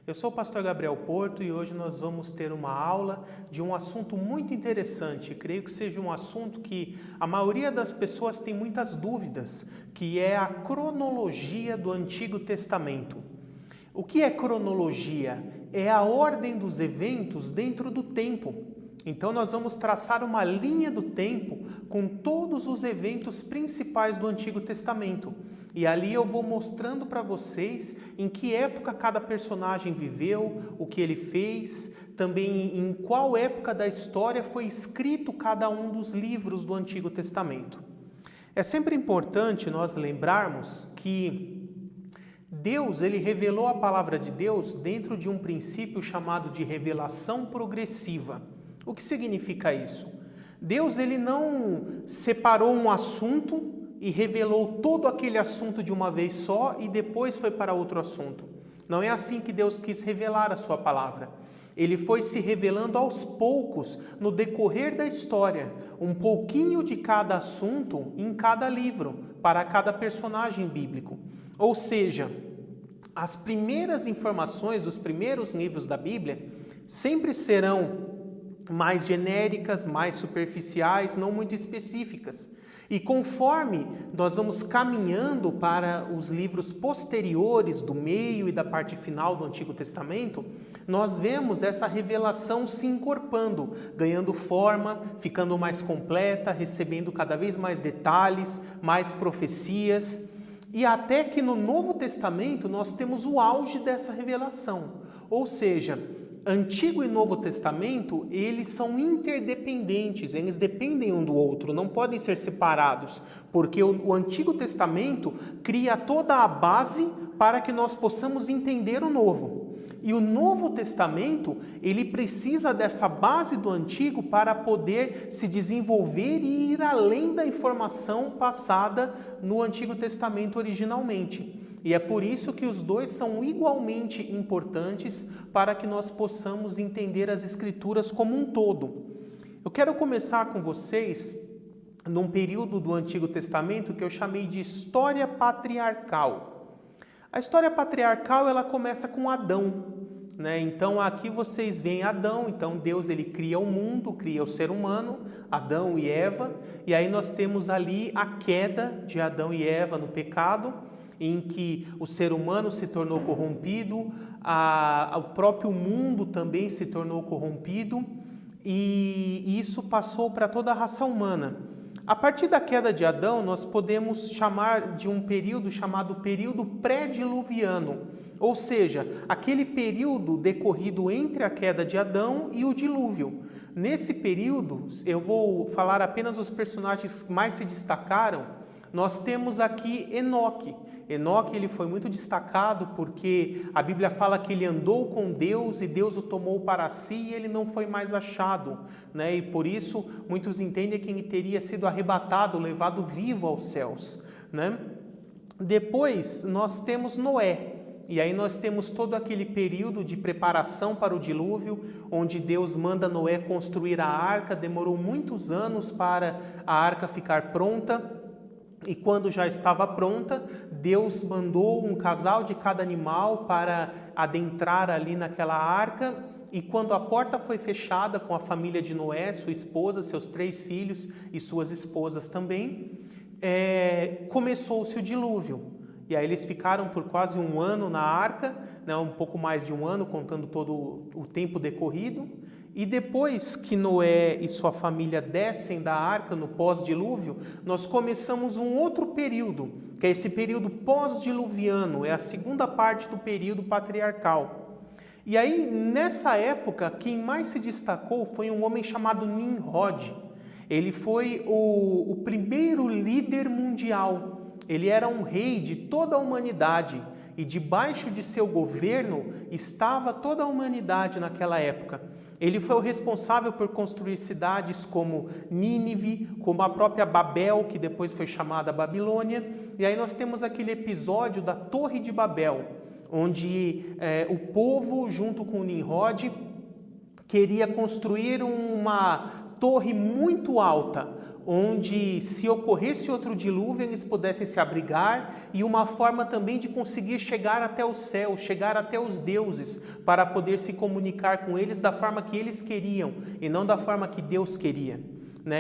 Eu sou o pastor Gabriel Porto e hoje nós vamos ter uma aula de um assunto muito interessante. Creio que seja um assunto que a maioria das pessoas tem muitas dúvidas, que é a cronologia do Antigo Testamento. O que é cronologia? É a ordem dos eventos dentro do tempo. Então nós vamos traçar uma linha do tempo com todos os eventos principais do Antigo Testamento. E ali eu vou mostrando para vocês em que época cada personagem viveu, o que ele fez, também em qual época da história foi escrito cada um dos livros do Antigo Testamento. É sempre importante nós lembrarmos que Deus, ele revelou a palavra de Deus dentro de um princípio chamado de revelação progressiva. O que significa isso? Deus, ele não separou um assunto e revelou todo aquele assunto de uma vez só e depois foi para outro assunto. Não é assim que Deus quis revelar a sua palavra. Ele foi se revelando aos poucos no decorrer da história, um pouquinho de cada assunto em cada livro, para cada personagem bíblico. Ou seja, as primeiras informações dos primeiros livros da Bíblia sempre serão mais genéricas, mais superficiais, não muito específicas. E conforme nós vamos caminhando para os livros posteriores do meio e da parte final do Antigo Testamento, nós vemos essa revelação se encorpando, ganhando forma, ficando mais completa, recebendo cada vez mais detalhes, mais profecias. E até que no Novo Testamento nós temos o auge dessa revelação. Ou seja, Antigo e Novo Testamento, eles são interdependentes, eles dependem um do outro, não podem ser separados, porque o Antigo Testamento cria toda a base para que nós possamos entender o Novo. E o Novo Testamento, ele precisa dessa base do Antigo para poder se desenvolver e ir além da informação passada no Antigo Testamento originalmente. E é por isso que os dois são igualmente importantes para que nós possamos entender as Escrituras como um todo. Eu quero começar com vocês num período do Antigo Testamento que eu chamei de história patriarcal. A história patriarcal, ela começa com Adão, né? Então aqui vocês veem Adão, então Deus, ele cria o mundo, cria o ser humano, Adão e Eva, e aí nós temos ali a queda de Adão e Eva no pecado, em que o ser humano se tornou corrompido, o próprio mundo também se tornou corrompido, e isso passou para toda a raça humana. A partir da queda de Adão, nós podemos chamar de um período chamado período pré-diluviano, ou seja, aquele período decorrido entre a queda de Adão e o dilúvio. Nesse período, eu vou falar apenas os personagens que mais se destacaram. Nós temos aqui Enoque. Enoque, ele foi muito destacado porque a Bíblia fala que ele andou com Deus e Deus o tomou para si e ele não foi mais achado, né? E por isso muitos entendem que ele teria sido arrebatado, levado vivo aos céus, né? Depois nós temos Noé. E aí nós temos todo aquele período de preparação para o dilúvio, onde Deus manda Noé construir a arca, demorou muitos anos para a arca ficar pronta. E quando já estava pronta, Deus mandou um casal de cada animal para adentrar ali naquela arca. E quando a porta foi fechada com a família de Noé, sua esposa, seus 3 filhos e suas esposas também, começou-se o dilúvio. E aí eles ficaram por quase 1 ano na arca, né, um pouco mais de 1 ano, contando todo o tempo decorrido. E depois que Noé e sua família descem da arca no pós-dilúvio, nós começamos um outro período, que é esse período pós-diluviano, é a segunda parte do período patriarcal. E aí, nessa época, quem mais se destacou foi um homem chamado Nimrod. Ele foi o primeiro líder mundial. Ele era um rei de toda a humanidade e debaixo de seu governo estava toda a humanidade naquela época. Ele foi o responsável por construir cidades como Nínive, como a própria Babel, que depois foi chamada Babilônia. E aí nós temos aquele episódio da Torre de Babel, onde o povo, junto com Nimrod, queria construir uma torre muito alta, onde, se ocorresse outro dilúvio, eles pudessem se abrigar, e uma forma também de conseguir chegar até o céu, chegar até os deuses, para poder se comunicar com eles da forma que eles queriam e não da forma que Deus queria.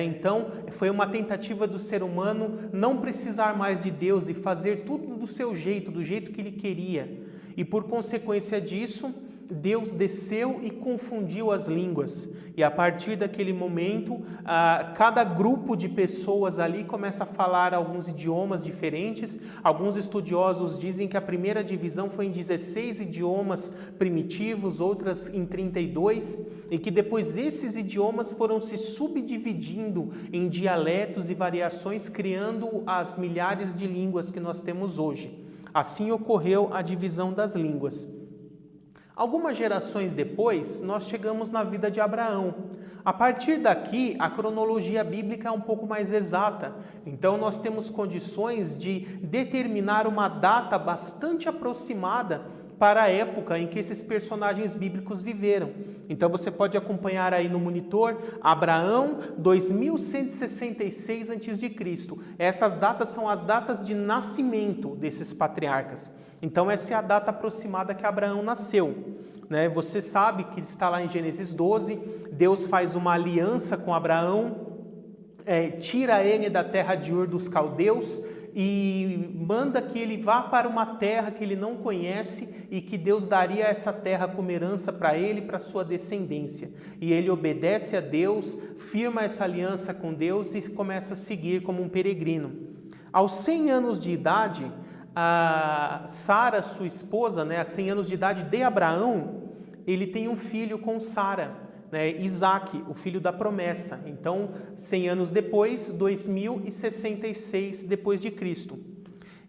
Então, foi uma tentativa do ser humano não precisar mais de Deus e fazer tudo do seu jeito, do jeito que ele queria. E por consequência disso, Deus desceu e confundiu as línguas. E a partir daquele momento, cada grupo de pessoas ali começa a falar alguns idiomas diferentes. Alguns estudiosos dizem que a primeira divisão foi em 16 idiomas primitivos, outras em 32, e que depois esses idiomas foram se subdividindo em dialetos e variações, criando as milhares de línguas que nós temos hoje. Assim ocorreu a divisão das línguas. Algumas gerações depois, nós chegamos na vida de Abraão. A partir daqui, a cronologia bíblica é um pouco mais exata. Então, nós temos condições de determinar uma data bastante aproximada para a época em que esses personagens bíblicos viveram. Então, você pode acompanhar aí no monitor, Abraão, 2166 a.C. Essas datas são as datas de nascimento desses patriarcas. Então, essa é a data aproximada que Abraão nasceu. Você sabe que está lá em Gênesis 12, Deus faz uma aliança com Abraão, tira ele da terra de Ur dos caldeus e manda que ele vá para uma terra que ele não conhece e que Deus daria essa terra como herança para ele e para sua descendência. E ele obedece a Deus, firma essa aliança com Deus e começa a seguir como um peregrino. Aos 100 anos de idade, a Sara, sua esposa, a 100 anos de idade de Abraão, ele tem um filho com Sara, Isaque, o filho da promessa. Então, 100 anos depois, 2066 depois de Cristo.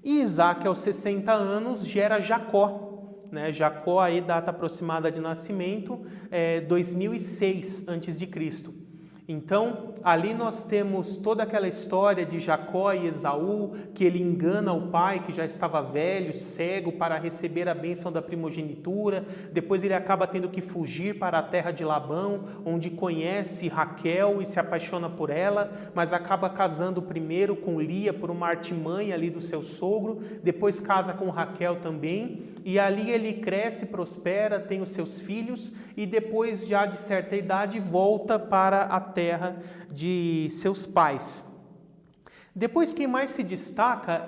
E Isaque, aos 60 anos, gera Jacó. Jacó, aí, data aproximada de nascimento, 2006 a.C. Então, ali nós temos toda aquela história de Jacó e Esaú, que ele engana o pai, que já estava velho, cego, para receber a bênção da primogenitura. Depois ele acaba tendo que fugir para a terra de Labão, onde conhece Raquel e se apaixona por ela, mas acaba casando primeiro com Lia por uma artimanha ali do seu sogro, depois casa com Raquel também, e ali ele cresce, prospera, tem os seus filhos, e depois, já de certa idade, volta para a terra de seus pais. Depois, quem mais se destaca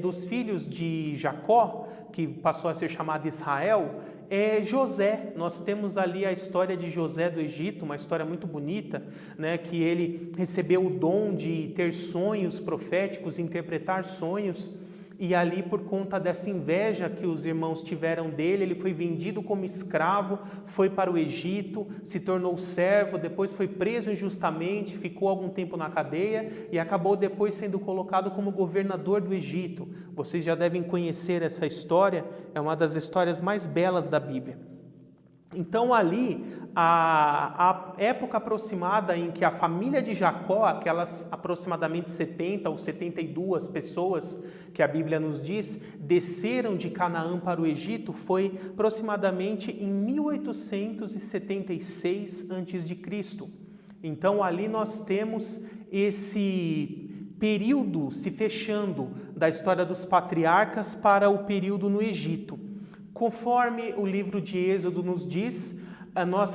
dos filhos de Jacó, que passou a ser chamado Israel, é José. Nós temos ali a história de José do Egito, uma história muito bonita, que ele recebeu o dom de ter sonhos proféticos, interpretar sonhos. E ali, por conta dessa inveja que os irmãos tiveram dele, ele foi vendido como escravo, foi para o Egito, se tornou servo, depois foi preso injustamente, ficou algum tempo na cadeia e acabou depois sendo colocado como governador do Egito. Vocês já devem conhecer essa história, é uma das histórias mais belas da Bíblia. Então, ali, a época aproximada em que a família de Jacó, aquelas aproximadamente 70 ou 72 pessoas que a Bíblia nos diz, desceram de Canaã para o Egito, foi aproximadamente em 1876 a.C. Então, ali nós temos esse período se fechando da história dos patriarcas para o período no Egito. Conforme o livro de Êxodo nos diz,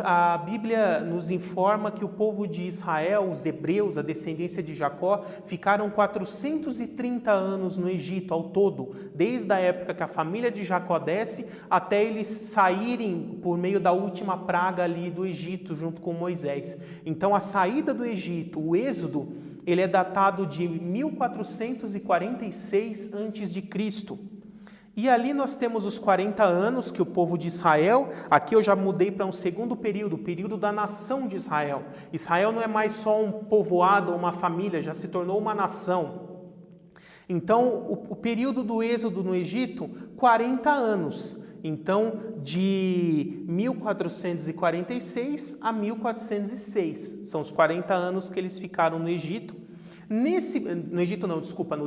a Bíblia nos informa que o povo de Israel, os hebreus, a descendência de Jacó, ficaram 430 anos no Egito ao todo, desde a época que a família de Jacó desce até eles saírem por meio da última praga ali do Egito, junto com Moisés. Então, a saída do Egito, o Êxodo, ele é datado de 1446 a.C. E ali nós temos os 40 anos que o povo de Israel, aqui eu já mudei para um segundo período, o período da nação de Israel. Israel não é mais só um povoado ou uma família, já se tornou uma nação. Então, o período do Êxodo no Egito, 40 anos. Então, de 1446 a 1406, são os 40 anos que eles ficaram no Egito. No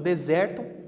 deserto.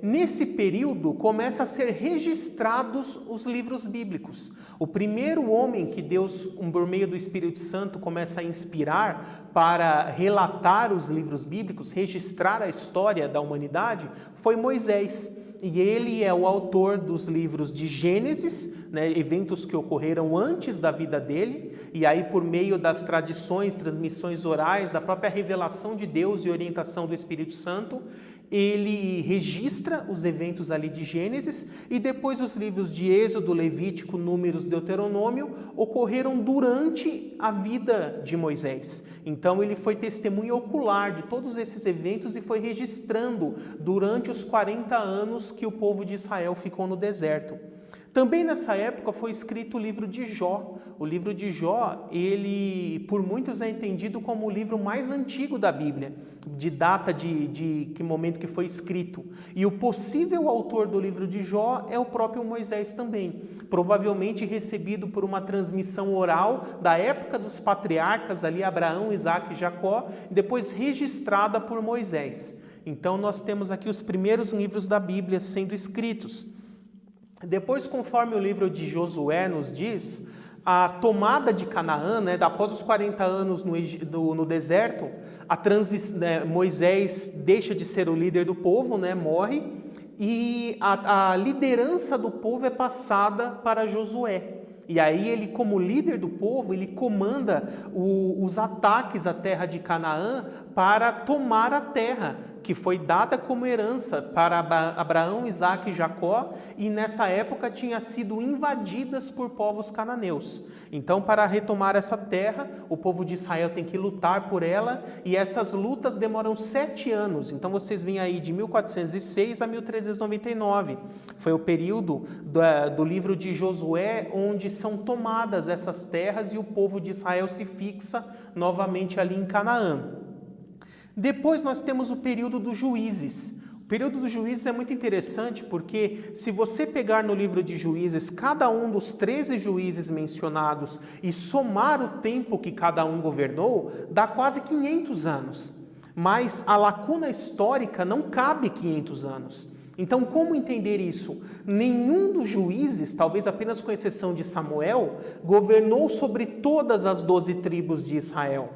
nesse período começa a ser registrados os livros bíblicos. O primeiro homem que Deus, por meio do Espírito Santo, começa a inspirar para relatar os livros bíblicos, registrar a história da humanidade, foi Moisés. E ele é o autor dos livros de Gênesis, né, eventos que ocorreram antes da vida dele, e aí por meio das tradições, transmissões orais, da própria revelação de Deus e orientação do Espírito Santo, ele registra os eventos ali de Gênesis, e depois os livros de Êxodo, Levítico, Números, Deuteronômio ocorreram durante a vida de Moisés. Então ele foi testemunha ocular de todos esses eventos e foi registrando durante os 40 anos que o povo de Israel ficou no deserto. Também nessa época foi escrito o livro de Jó. O livro de Jó, ele por muitos é entendido como o livro mais antigo da Bíblia, de data de que momento que foi escrito. E o possível autor do livro de Jó é o próprio Moisés também, provavelmente recebido por uma transmissão oral da época dos patriarcas ali, Abraão, Isaque e Jacó, depois registrada por Moisés. Então nós temos aqui os primeiros livros da Bíblia sendo escritos. Depois, conforme o livro de Josué nos diz, a tomada de Canaã, né, após os 40 anos no deserto, Moisés deixa de ser o líder do povo, né, morre, e a liderança do povo é passada para Josué. E aí ele, como líder do povo, ele comanda os ataques à terra de Canaã para tomar a terra, que foi dada como herança para Abraão, Isaque e Jacó, e nessa época tinha sido invadidas por povos cananeus. Então, para retomar essa terra, o povo de Israel tem que lutar por ela, e essas lutas demoram 7 anos. Então, vocês veem aí de 1406 a 1399. Foi o período do livro de Josué, onde são tomadas essas terras e o povo de Israel se fixa novamente ali em Canaã. Depois nós temos o período dos Juízes. O período dos Juízes é muito interessante porque se você pegar no livro de Juízes cada um dos 13 juízes mencionados e somar o tempo que cada um governou, dá quase 500 anos. Mas a lacuna histórica não cabe 500 anos. Então, como entender isso? Nenhum dos juízes, talvez apenas com exceção de Samuel, governou sobre todas as 12 tribos de Israel.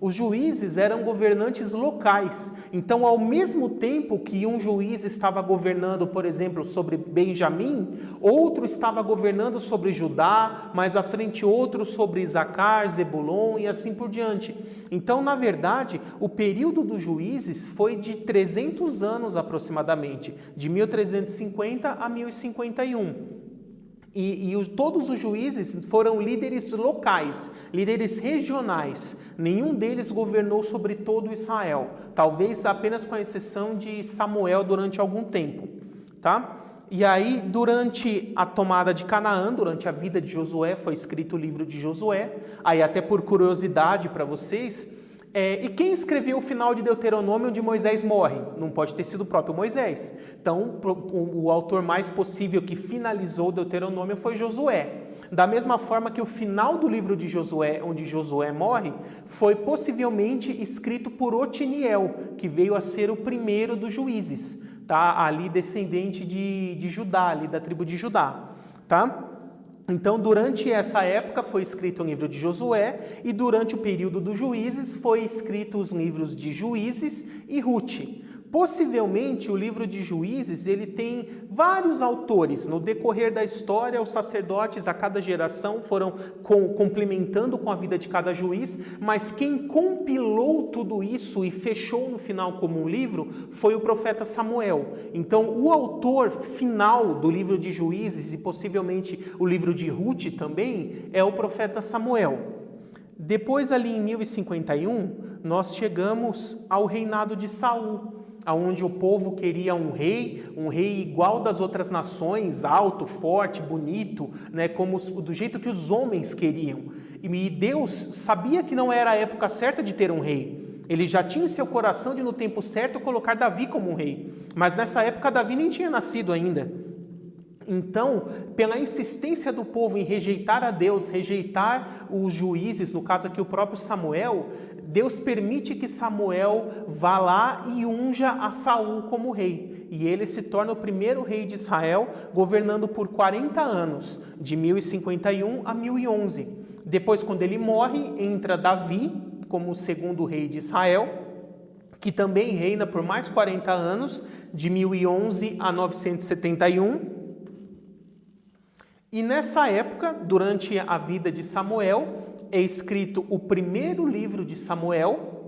Os juízes eram governantes locais, então ao mesmo tempo que um juiz estava governando, por exemplo, sobre Benjamim, outro estava governando sobre Judá, mais à frente outro sobre Isacar, Zebulon e assim por diante. Então, na verdade, o período dos juízes foi de 300 anos aproximadamente, de 1350 a 1051. Todos os juízes foram líderes locais, líderes regionais. Nenhum deles governou sobre todo Israel, talvez apenas com a exceção de Samuel durante algum tempo, tá? E aí, durante a tomada de Canaã, durante a vida de Josué, foi escrito o livro de Josué. Aí, até por curiosidade para vocês, e quem escreveu o final de Deuteronômio onde Moisés morre? Não pode ter sido o próprio Moisés. Então, o autor mais possível que finalizou Deuteronômio foi Josué. Da mesma forma que o final do livro de Josué, onde Josué morre, foi possivelmente escrito por Otiniel, que veio a ser o primeiro dos juízes, tá? Ali descendente de Judá, ali da tribo de Judá, tá? Então, durante essa época foi escrito o livro de Josué e durante o período dos juízes foi escrito os livros de Juízes e Rute. Possivelmente o livro de Juízes ele tem vários autores. No decorrer da história, os sacerdotes a cada geração foram complementando com a vida de cada juiz, mas quem compilou tudo isso e fechou no final como um livro foi o profeta Samuel. Então, o autor final do livro de Juízes e possivelmente o livro de Rute também é o profeta Samuel. Depois, ali em 1051, nós chegamos ao reinado de Saul, onde o povo queria um rei igual das outras nações, alto, forte, bonito, né, do jeito que os homens queriam. E Deus sabia que não era a época certa de ter um rei. Ele já tinha em seu coração de, no tempo certo, colocar Davi como um rei. Mas nessa época, Davi nem tinha nascido ainda. Então, pela insistência do povo em rejeitar a Deus, rejeitar os juízes, no caso aqui o próprio Samuel, Deus permite que Samuel vá lá e unja a Saul como rei. E ele se torna o primeiro rei de Israel, governando por 40 anos, de 1051 a 1011. Depois, quando ele morre, entra Davi como o segundo rei de Israel, que também reina por mais 40 anos, de 1011 a 971. E nessa época, durante a vida de Samuel, é escrito o primeiro livro de Samuel,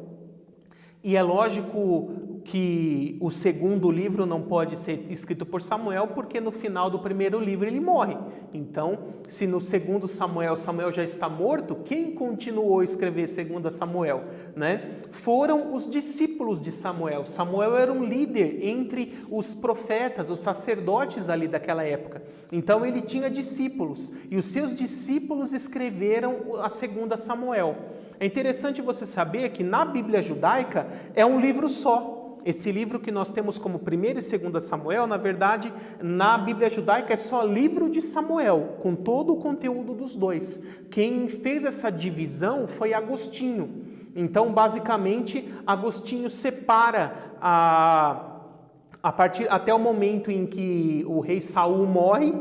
e é lógico que o segundo livro não pode ser escrito por Samuel, porque no final do primeiro livro ele morre. Então, se no segundo Samuel já está morto, quem continuou a escrever segundo Samuel, né? Foram os discípulos de Samuel. Samuel era um líder entre os profetas, os sacerdotes ali daquela época. Então ele tinha discípulos, e os seus discípulos escreveram a segunda Samuel. É interessante você saber que na Bíblia judaica é um livro só. Esse livro que nós temos como 1º e 2 Samuel, na verdade, na Bíblia judaica é só livro de Samuel, com todo o conteúdo dos dois. Quem fez essa divisão foi Agostinho. Então, basicamente, Agostinho separa a partir até o momento em que o rei Saul morre,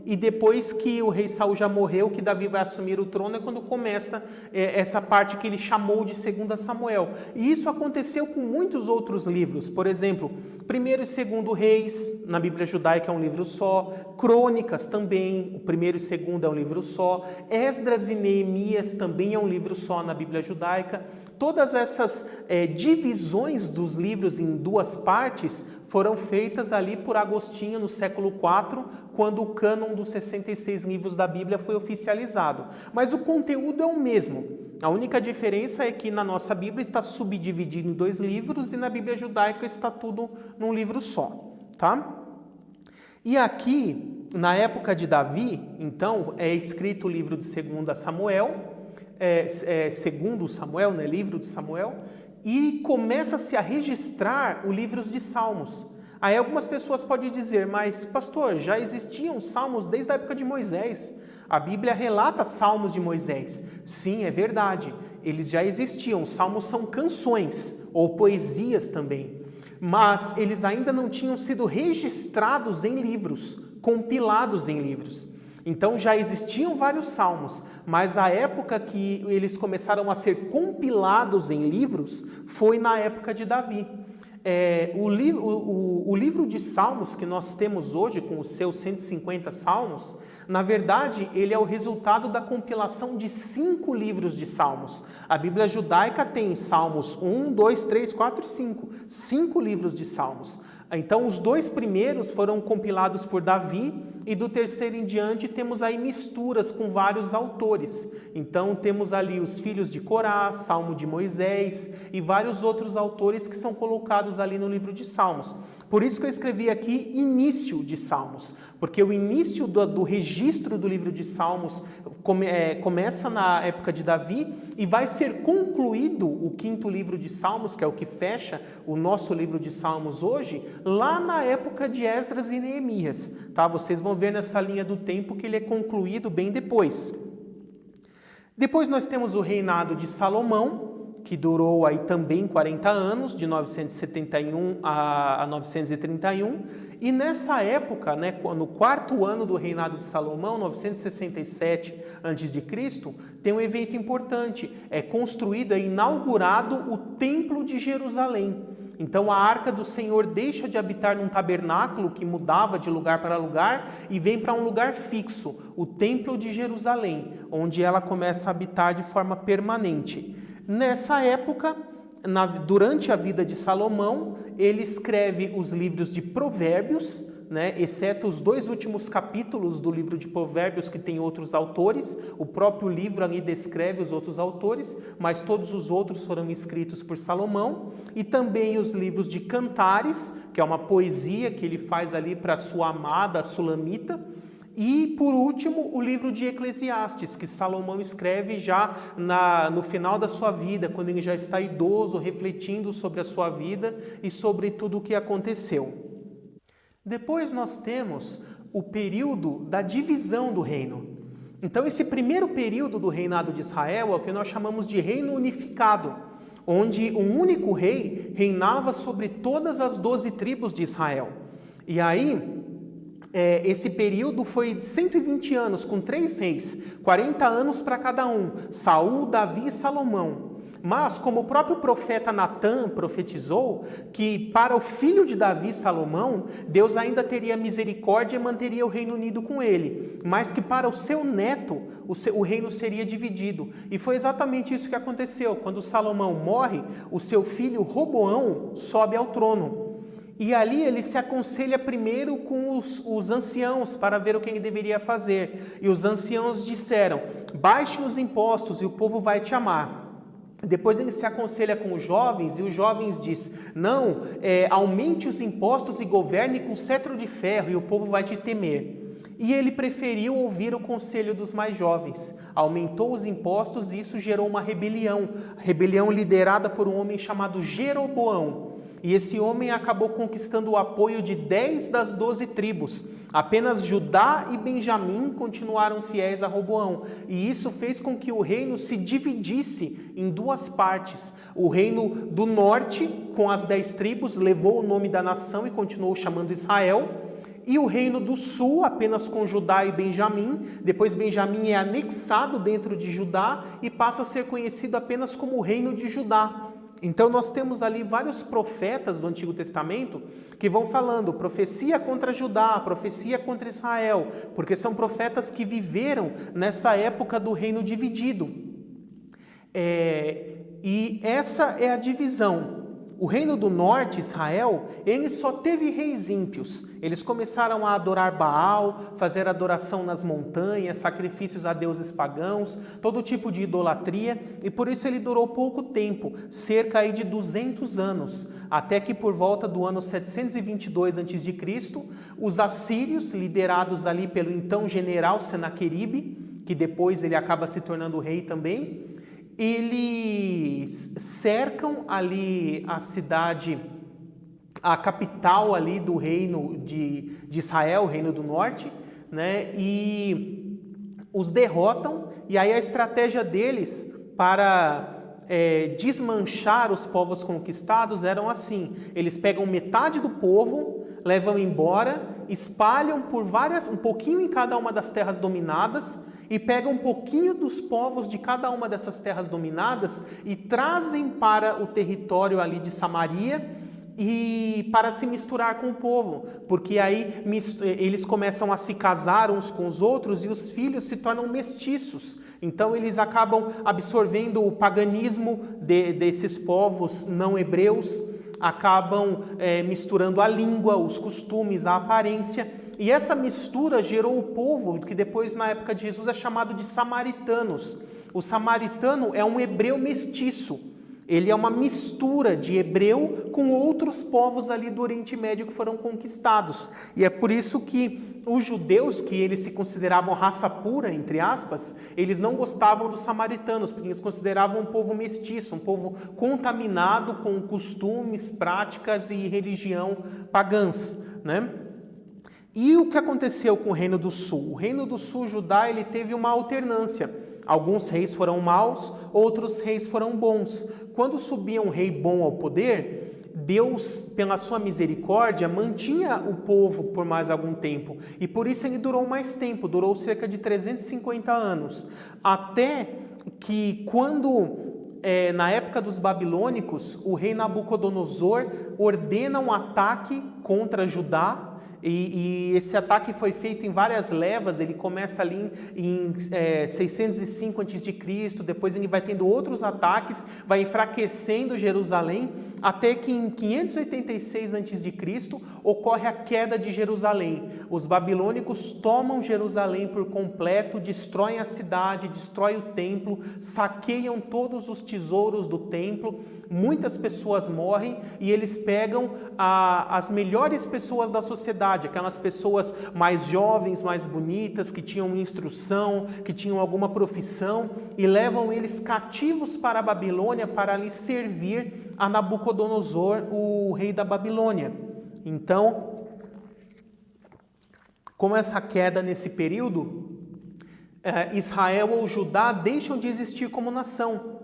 e depois que o rei Saul já morreu, que Davi vai assumir o trono, é quando começa essa parte que ele chamou de 2 Samuel. E isso aconteceu com muitos outros livros. Por exemplo, 1º e 2 Reis, na Bíblia judaica é um livro só. Crônicas também, o 1º e 2 é um livro só. Esdras e Neemias também é um livro só na Bíblia judaica. Todas essas divisões dos livros em duas partes foram feitas ali por Agostinho no século IV, quando o cânon dos 66 livros da Bíblia foi oficializado. Mas o conteúdo é o mesmo. A única diferença é que na nossa Bíblia está subdividido em 2 livros e na Bíblia judaica está tudo num livro só, tá? E aqui, na época de Davi, então, é escrito o livro de 2 Samuel, segundo Samuel, né, livro de Samuel, e começa-se a registrar os livros de Salmos. Aí algumas pessoas podem dizer, mas pastor, já existiam salmos desde a época de Moisés. A Bíblia relata salmos de Moisés. Sim, é verdade, eles já existiam. Salmos são canções ou poesias também, mas eles ainda não tinham sido registrados em livros, compilados em livros. Então já existiam vários salmos, mas a época que eles começaram a ser compilados em livros foi na época de Davi. O livro de Salmos que nós temos hoje, com os seus 150 salmos, na verdade, ele é o resultado da compilação de 5 livros de Salmos. A Bíblia judaica tem Salmos 1, 2, 3, 4 e 5. 5 livros de Salmos. Então, os 2 primeiros foram compilados por Davi, e do 3º em diante temos aí misturas com vários autores. Então, temos ali os filhos de Corá, Salmo de Moisés e vários outros autores que são colocados ali no livro de Salmos. Por isso que eu escrevi aqui início de Salmos, porque o início do registro do livro de Salmos começa na época de Davi e vai ser concluído o 5º livro de Salmos, que é o que fecha o nosso livro de Salmos hoje, lá na época de Esdras e Neemias. Tá? Vocês vão ver nessa linha do tempo que ele é concluído bem depois. Depois nós temos o reinado de Salomão, que durou aí também 40 anos, de 971 a 931, e nessa época, né, no 4º ano do reinado de Salomão, 967 a.C., tem um evento importante, é construído, é inaugurado o Templo de Jerusalém. Então a Arca do Senhor deixa de habitar num tabernáculo que mudava de lugar para lugar e vem para um lugar fixo, o Templo de Jerusalém, onde ela começa a habitar de forma permanente. Nessa época, durante a vida de Salomão, ele escreve os livros de Provérbios, né, exceto os 2 últimos capítulos do livro de Provérbios, que tem outros autores. O próprio livro ali descreve os outros autores, mas todos os outros foram escritos por Salomão. E também os livros de Cantares, que é uma poesia que ele faz ali para sua amada, a Sulamita. E, por último, o livro de Eclesiastes, que Salomão escreve já no final da sua vida, quando ele já está idoso, refletindo sobre a sua vida e sobre tudo o que aconteceu. Depois nós temos o período da divisão do reino. Então, esse primeiro período do reinado de Israel é o que nós chamamos de reino unificado, onde um único rei reinava sobre todas as 12 tribos de Israel. E aí, esse período foi 120 anos, com 3 reis, 40 anos para cada um, Saul, Davi e Salomão. Mas, como o próprio profeta Natã profetizou, que para o filho de Davi, Salomão, Deus ainda teria misericórdia e manteria o reino unido com ele, mas que para o seu neto, o reino seria dividido. E foi exatamente isso que aconteceu. Quando Salomão morre, o seu filho Roboão sobe ao trono. E ali ele se aconselha primeiro com os anciãos para ver o que ele deveria fazer. E os anciãos disseram: baixe os impostos e o povo vai te amar. Depois ele se aconselha com os jovens, e os jovens diz: não, aumente os impostos e governe com cetro de ferro, e o povo vai te temer. E ele preferiu ouvir o conselho dos mais jovens. Aumentou os impostos e isso gerou uma rebelião liderada por um homem chamado Jeroboão. E esse homem acabou conquistando o apoio de 10 das 12 tribos. Apenas Judá e Benjamim continuaram fiéis a Roboão. E isso fez com que o reino se dividisse em 2 partes. O reino do norte, com as 10 tribos, levou o nome da nação e continuou chamando Israel. E o reino do sul, apenas com Judá e Benjamim. Depois Benjamim é anexado dentro de Judá e passa a ser conhecido apenas como o reino de Judá. Então nós temos ali vários profetas do Antigo Testamento que vão falando profecia contra Judá, profecia contra Israel, porque são profetas que viveram nessa época do reino dividido. E essa é a divisão. O reino do norte, Israel, ele só teve reis ímpios. Eles começaram a adorar Baal, fazer adoração nas montanhas, sacrifícios a deuses pagãos, todo tipo de idolatria, e por isso ele durou pouco tempo, cerca aí de 200 anos, até que por volta do ano 722 a.C., os assírios, liderados ali pelo então general Senaqueribe, que depois ele acaba se tornando rei também, eles cercam ali a cidade, a capital ali do reino de Israel, o reino do norte, né? E os derrotam, e aí a estratégia deles para desmanchar os povos conquistados eram assim: eles pegam metade do povo, levam embora, espalham por um pouquinho em cada uma das terras dominadas, e pegam um pouquinho dos povos de cada uma dessas terras dominadas e trazem para o território ali de Samaria e para se misturar com o povo, porque aí eles começam a se casar uns com os outros e os filhos se tornam mestiços. Então eles acabam absorvendo o paganismo desses povos não hebreus, acabam misturando a língua, os costumes, a aparência. E essa mistura gerou o povo que depois, na época de Jesus, é chamado de samaritanos. O samaritano é um hebreu mestiço. Ele é uma mistura de hebreu com outros povos ali do Oriente Médio que foram conquistados. E é por isso que os judeus, que eles se consideravam raça pura, entre aspas, eles não gostavam dos samaritanos, porque eles consideravam um povo mestiço, um povo contaminado com costumes, práticas e religião pagãs, né? E o que aconteceu com o Reino do Sul? O Reino do Sul, Judá, ele teve uma alternância. Alguns reis foram maus, outros reis foram bons. Quando subia um rei bom ao poder, Deus, pela sua misericórdia, mantinha o povo por mais algum tempo. E por isso ele durou mais tempo, durou cerca de 350 anos. Até que quando, na época dos babilônicos, o rei Nabucodonosor ordena um ataque contra Judá. E esse ataque foi feito em várias levas. Ele começa ali em 605 a.C., depois ele vai tendo outros ataques, vai enfraquecendo Jerusalém, até que em 586 a.C. ocorre a queda de Jerusalém. Os babilônicos tomam Jerusalém por completo, destroem a cidade, destroem o templo, saqueiam todos os tesouros do templo, muitas pessoas morrem e eles pegam as melhores pessoas da sociedade, aquelas pessoas mais jovens, mais bonitas, que tinham instrução, que tinham alguma profissão, e levam eles cativos para a Babilônia para lhes servir a Nabucodonosor, o rei da Babilônia. Então, como essa queda nesse período, Israel ou Judá deixam de existir como nação.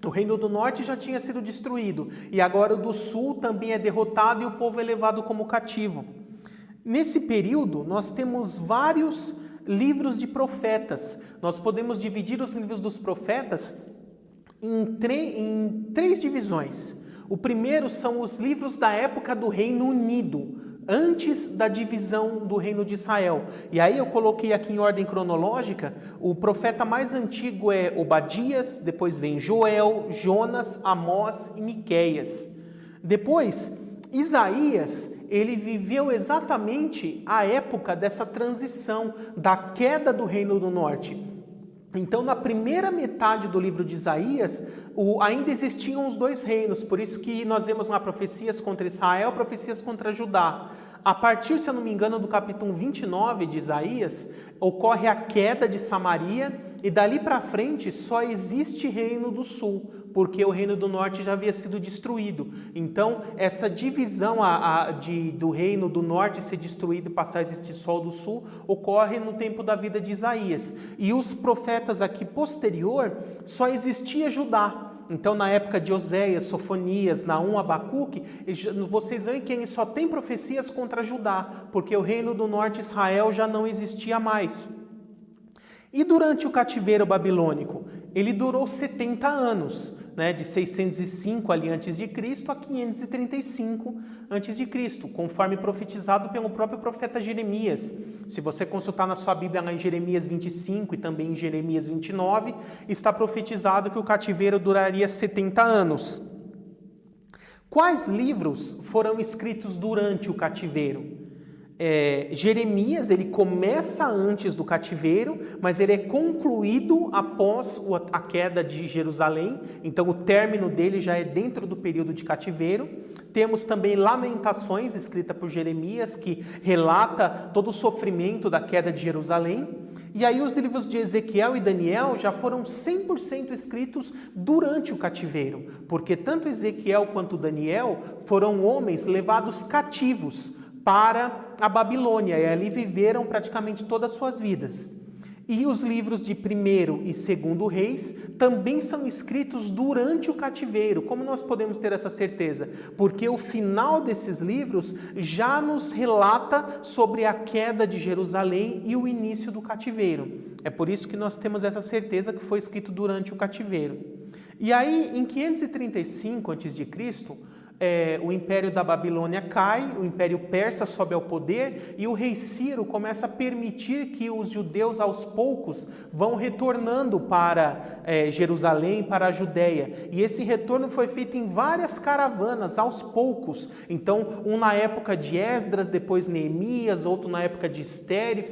O reino do norte já tinha sido destruído e agora o do sul também é derrotado e o povo é levado como cativo. Nesse período, nós temos vários livros de profetas. Nós podemos dividir os livros dos profetas em três divisões. O primeiro são os livros da época do Reino Unido, antes da divisão do reino de Israel. E aí eu coloquei aqui em ordem cronológica, o profeta mais antigo é Obadias, depois vem Joel, Jonas, Amós e Miqueias. Depois, Isaías, ele viveu exatamente a época dessa transição, da queda do reino do norte. Então, na primeira metade do livro de Isaías, ainda existiam os dois reinos, por isso que nós vemos lá profecias contra Israel, profecias contra Judá. A partir, se eu não me engano, do capítulo 29 de Isaías, ocorre a queda de Samaria, e dali para frente só existe reino do sul, porque o reino do norte já havia sido destruído. Então, essa divisão do reino do norte ser destruído e passar a existir só o do sul, ocorre no tempo da vida de Isaías. E os profetas aqui posterior, só existia Judá. Então, na época de Oséias, Sofonias, Naum, Abacuque, vocês veem que ele só tem profecias contra Judá, porque o reino do norte, Israel, já não existia mais. E durante o cativeiro babilônico, ele durou 70 anos, de 605 ali antes de Cristo a 535 antes de Cristo, conforme profetizado pelo próprio profeta Jeremias. Se você consultar na sua Bíblia lá em Jeremias 25 e também em Jeremias 29, está profetizado que o cativeiro duraria 70 anos. Quais livros foram escritos durante o cativeiro? Jeremias, ele começa antes do cativeiro, mas ele é concluído após a queda de Jerusalém, então o término dele já é dentro do período de cativeiro. Temos também Lamentações, escrita por Jeremias, que relata todo o sofrimento da queda de Jerusalém. E aí os livros de Ezequiel e Daniel já foram 100% escritos durante o cativeiro, porque tanto Ezequiel quanto Daniel foram homens levados cativos para a Babilônia, e ali viveram praticamente todas as suas vidas. E os livros de 1º e 2º Reis também são escritos durante o cativeiro. Como nós podemos ter essa certeza? Porque o final desses livros já nos relata sobre a queda de Jerusalém e o início do cativeiro. É por isso que nós temos essa certeza que foi escrito durante o cativeiro. E aí, em 535 a.C., o Império da Babilônia cai, o Império Persa sobe ao poder e o rei Ciro começa a permitir que os judeus aos poucos vão retornando para Jerusalém, para a Judéia. E esse retorno foi feito em várias caravanas, aos poucos. Então, um na época de Esdras, depois Neemias, outro na época de Esther,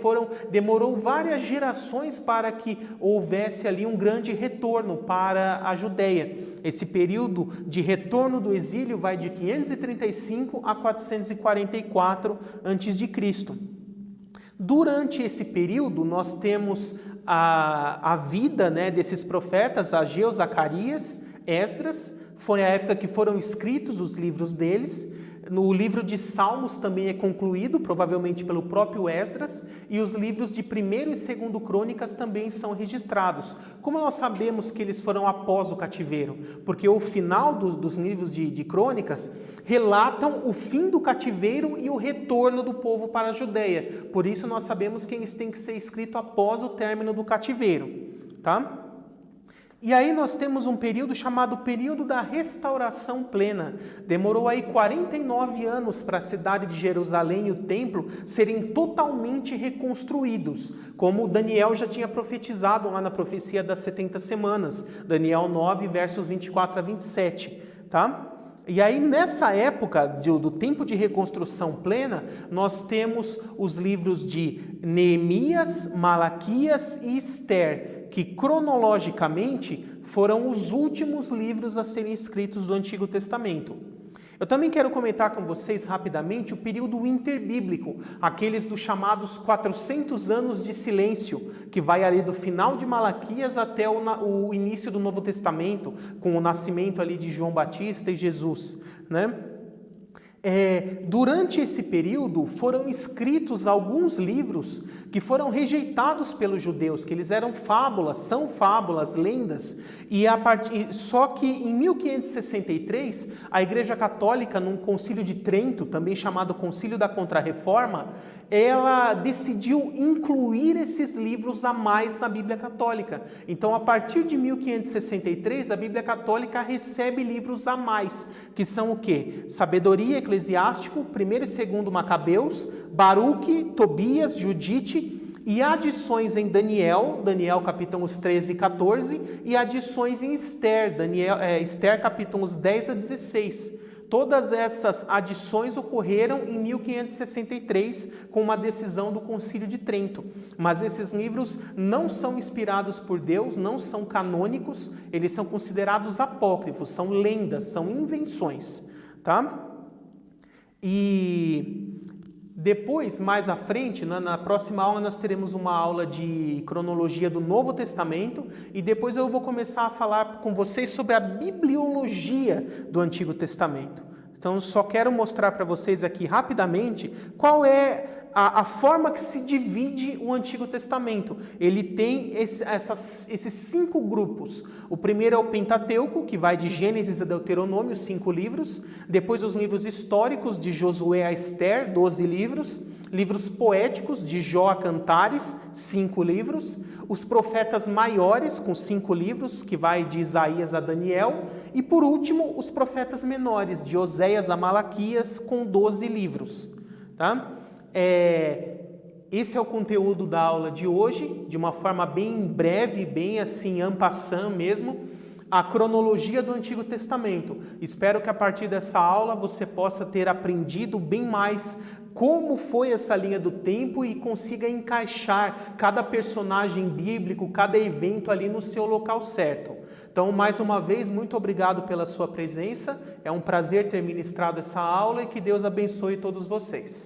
demorou várias gerações para que houvesse ali um grande retorno para a Judéia. Esse período de retorno do exílio vai de 535 a 444 a.C. Durante esse período, nós temos a vida desses profetas, Ageu, Zacarias, Esdras. Foi a época que foram escritos os livros deles. No livro de Salmos também é concluído, provavelmente pelo próprio Esdras, e os livros de 1º e 2º Crônicas também são registrados. Como nós sabemos que eles foram após o cativeiro? Porque o final dos livros de Crônicas relatam o fim do cativeiro e o retorno do povo para a Judéia. Por isso nós sabemos que eles têm que ser escritos após o término do cativeiro, tá? E aí nós temos um período chamado período da restauração plena. Demorou aí 49 anos para a cidade de Jerusalém e o templo serem totalmente reconstruídos, como Daniel já tinha profetizado lá na profecia das 70 semanas, Daniel 9, versos 24 a 27, tá? E aí, nessa época do tempo de reconstrução plena, nós temos os livros de Neemias, Malaquias e Esther, que cronologicamente foram os últimos livros a serem escritos do Antigo Testamento. Eu também quero comentar com vocês rapidamente o período interbíblico, aqueles dos chamados 400 anos de silêncio, que vai ali do final de Malaquias até o início do Novo Testamento, com o nascimento ali de João Batista e Jesus, Durante esse período foram escritos alguns livros que foram rejeitados pelos judeus, que eles eram fábulas, são fábulas, lendas, só que em 1563 a Igreja Católica, num concílio de Trento, também chamado Concílio da Contra-Reforma, ela decidiu incluir esses livros a mais na Bíblia Católica. Então, a partir de 1563, a Bíblia Católica recebe livros a mais, que são o quê? Sabedoria, Eclesiástico, 1º e 2º Macabeus, Baruque, Tobias, Judite, e adições em Daniel capítulos 13 e 14, e adições em Esther, Esther capítulos 10 a 16. Todas essas adições ocorreram em 1563 com uma decisão do Concílio de Trento. Mas esses livros não são inspirados por Deus, não são canônicos, eles são considerados apócrifos, são lendas, são invenções, tá? E depois, mais à frente, na próxima aula, nós teremos uma aula de cronologia do Novo Testamento e depois eu vou começar a falar com vocês sobre a bibliologia do Antigo Testamento. Então, só quero mostrar para vocês aqui rapidamente qual é a forma que se divide o Antigo Testamento. Ele tem esses 5 grupos. O primeiro é o Pentateuco, que vai de Gênesis a Deuteronômio, 5 livros. Depois os livros históricos, de Josué a Esther, 12 livros. Livros poéticos, de Jó a Cantares, 5 livros. Os profetas maiores, com 5 livros, que vai de Isaías a Daniel. E por último, os profetas menores, de Oséias a Malaquias, com 12 livros. Tá? Esse é o conteúdo da aula de hoje, de uma forma bem breve, bem assim, en passant mesmo, a cronologia do Antigo Testamento. Espero que a partir dessa aula você possa ter aprendido bem mais como foi essa linha do tempo e consiga encaixar cada personagem bíblico, cada evento ali no seu local certo. Então, mais uma vez, muito obrigado pela sua presença. É um prazer ter ministrado essa aula e que Deus abençoe todos vocês.